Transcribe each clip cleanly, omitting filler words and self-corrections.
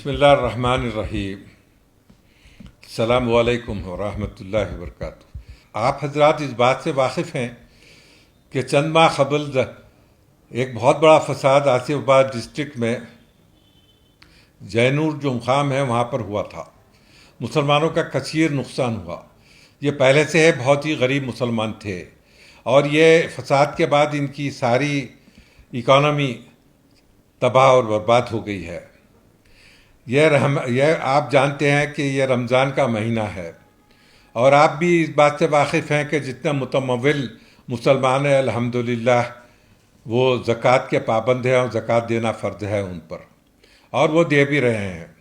बिस्मिल्लाहिर्रहमानिर्रहीम। अस्सलामु अलैकुम वरहमतुल्लाहि वबरकातुहू। आप हजरात इस बात से वाकिफ़ हैं कि चंद माह क़बल एक बहुत बड़ा फसाद आसिफाबाद डिस्ट्रिक्ट में जैनूर जो मुकाम है वहाँ पर हुआ था। मुसलमानों का कसीर नुकसान हुआ। ये पहले से है बहुत ही गरीब मुसलमान थे और ये फसाद के बाद इनकी सारी इकॉनमी तबाह और बर्बाद हो गई है। यह आप जानते हैं कि यह रमज़ान का महीना है और आप भी इस बात से वाकिफ़ हैं कि जितने मुतमव्विल मुसलमान हैं अल्हम्दुलिल्लाह वो ज़कात के पाबंद हैं और ज़कात देना फ़र्ज है उन पर, और वो दे भी रहे हैं।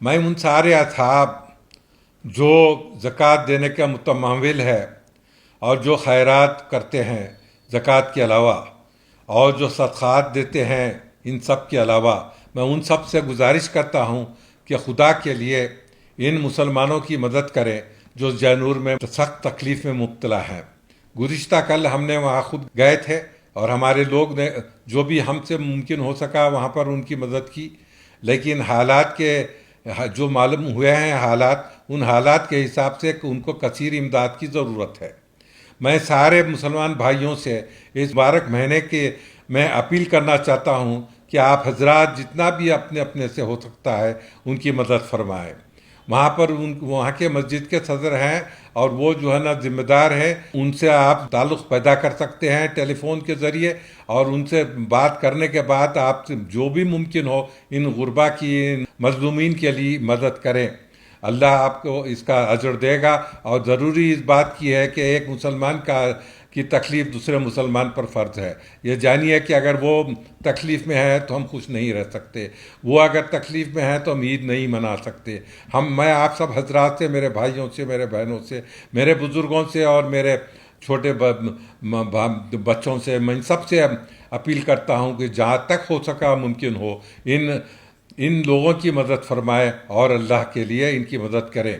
मैं उन सारे असहाब जो ज़कात देने के मुतमव्विल है और जो खैरात करते हैं ज़कात के अलावा और जो सदक़ात देते हैं, इन सब के अलावा मैं उन सब से गुजारिश करता हूँ कि खुदा के लिए इन मुसलमानों की मदद करें जो जैनूर में सख्त तकलीफ़ में मुब्तला हैं। गुज़िश्ता कल हमने वहाँ खुद गए थे और हमारे लोग ने जो भी हमसे मुमकिन हो सका वहाँ पर उनकी मदद की, लेकिन हालात के जो मालूम हुए हैं उन हालात के हिसाब से उनको कसीर इमदाद की ज़रूरत है। मैं सारे मुसलमान भाइयों से इस मुबारक महीने के मैं अपील करना चाहता हूँ कि आप हजरात जितना भी अपने अपने से हो सकता है उनकी मदद फरमाएँ। वहाँ पर वहाँ के मस्जिद के सदर हैं और वो जो है ना ज़िम्मेदार हैं, उनसे आप ताल्लुक़ पैदा कर सकते हैं टेलीफोन के ज़रिए, और उनसे बात करने के बाद आप जो भी मुमकिन हो इन गुरबा की मज़लूमीन के लिए मदद करें। अल्लाह आपको इसका अजर देगा। और ज़रूरी इस बात की है कि एक मुसलमान की तकलीफ़ दूसरे मुसलमान पर फ़र्ज है। ये जानिए कि अगर वो तकलीफ़ में है तो हम खुश नहीं रह सकते, वो अगर तकलीफ़ में है तो हम ईद नहीं मना सकते। मैं आप सब हजरात से, मेरे भाइयों से, मेरे बहनों से, मेरे बुज़ुर्गों से और मेरे छोटे बच्चों से, मैं इन सब से अपील करता हूँ कि जहाँ तक हो सका मुमकिन हो इन लोगों की मदद फरमाएँ और अल्लाह के लिए इनकी मदद करें।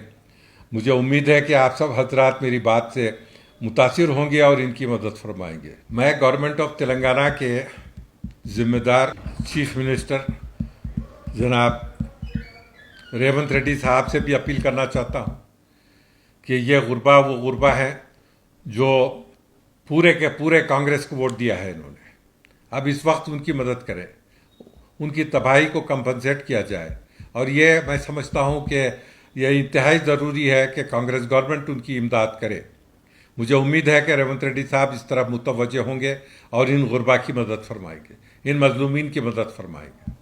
मुझे उम्मीद है कि आप सब हजरात मेरी बात से मुतासिर होंगे और इनकी मदद फरमाएंगे। मैं गवर्नमेंट ऑफ तेलंगाना के ज़िम्मेदार चीफ मिनिस्टर जनाब रेवंत रेड्डी साहब से भी अपील करना चाहता हूँ कि ये गुरबा वो गुरबा है जो पूरे के पूरे कांग्रेस को वोट दिया है इन्होंने। अब इस वक्त उनकी मदद करें, उनकी तबाही को कंपनसेट किया जाए, और ये मैं समझता हूँ कि यह इंतहाई ज़रूरी है कि कांग्रेस गवर्नमेंट उनकी इमदाद करे। मुझे उम्मीद है कि रेवंत रेड्डी साहब इस तरफ मुतवज्जे होंगे और इन गुरबा की मदद फरमाएंगे, इन मजलूमीन की मदद फरमाएंगे।